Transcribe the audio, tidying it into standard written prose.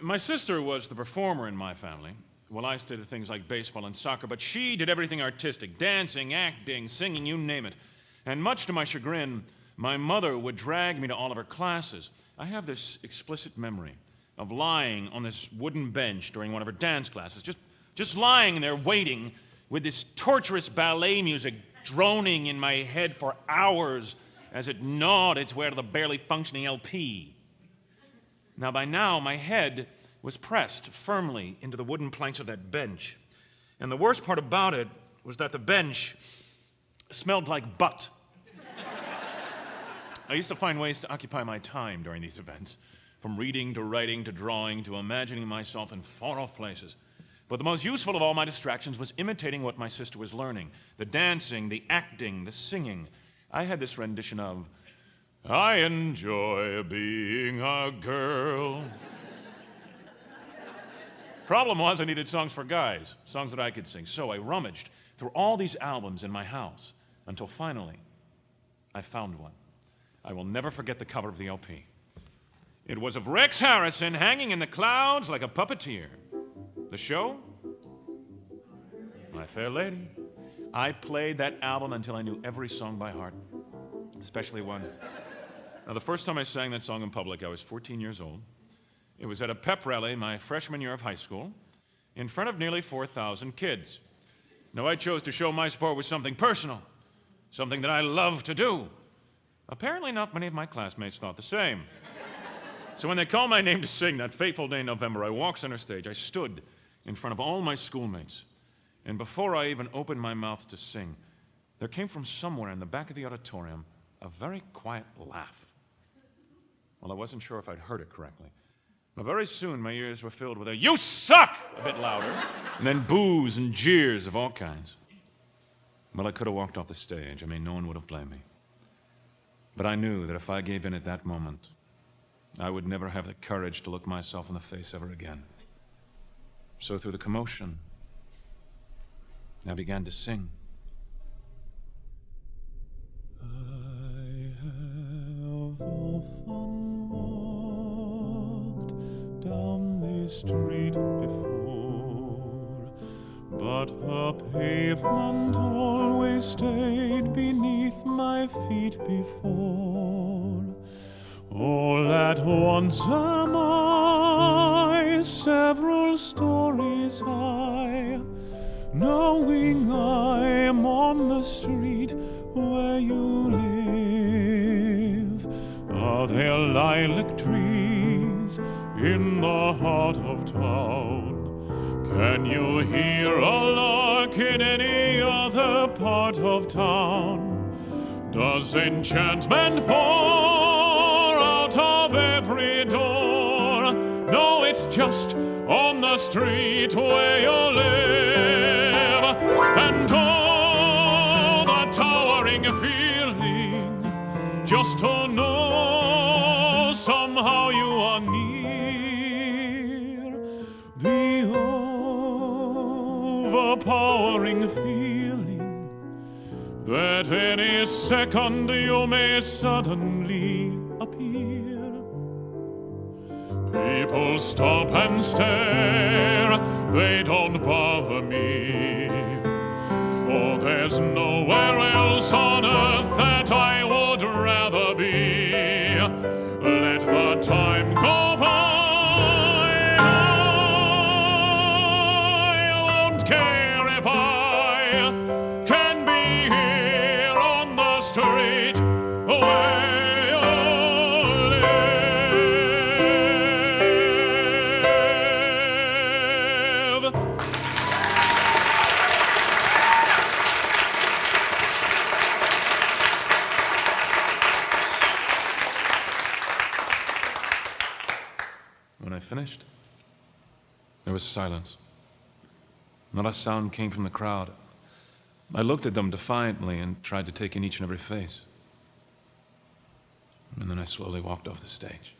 My sister was the performer in my family. Well, I did things like baseball and soccer, but she did everything artistic, dancing, acting, singing, you name it. And much to my chagrin, my mother would drag me to all of her classes. I have this explicit memory of lying on this wooden bench during one of her dance classes, just lying there waiting with this torturous ballet music droning in my head for hours as it gnawed its way to the barely functioning LP. Now, by now, my head was pressed firmly into the wooden planks of that bench. And the worst part about it was that the bench smelled like butt. I used to find ways to occupy my time during these events, from reading to writing to drawing to imagining myself in far-off places. But the most useful of all my distractions was imitating what my sister was learning. The dancing, the acting, the singing. I had this rendition of, "I enjoy being a girl." Problem was, I needed songs for guys, songs that I could sing. So I rummaged through all these albums in my house until finally I found one. I will never forget the cover of the LP. It was of Rex Harrison hanging in the clouds like a puppeteer. The show? My Fair Lady. I played that album until I knew every song by heart, especially one. Now, the first time I sang that song in public, I was 14 years old. It was at a pep rally my freshman year of high school in front of nearly 4,000 kids. Now, I chose to show my support with something personal, something that I love to do. Apparently, not many of my classmates thought the same. So when they called my name to sing that fateful day in November, I walked center stage. I stood in front of all my schoolmates. And before I even opened my mouth to sing, there came from somewhere in the back of the auditorium a very quiet laugh. Well, I wasn't sure if I'd heard it correctly. But very soon, my ears were filled with a "You suck!" a bit louder, and then boos and jeers of all kinds. Well, I could have walked off the stage. I mean, no one would have blamed me. But I knew that if I gave in at that moment, I would never have the courage to look myself in the face ever again. So through the commotion, I began to sing. I have often walked down this street before, but the pavement always stayed beneath my feet before. All at once am I several stories high, knowing I'm on the street where you live. Are there lilac trees in the heart of town? Can you hear a lark in any other part of town? Does enchantment pour out of every door? No, it's just on the street where you live. And oh, the towering feeling, just to know somehow you are near. The overpowering feeling that any second you may suddenly appear. People stop and stare, they don't bother me, for there's nowhere else on earth that I would rather be. Let the time go by, I won't care if I can be here on the street where you live. When I finished, there was silence. Not a sound came from the crowd. I looked at them defiantly and tried to take in each and every face. And then I slowly walked off the stage.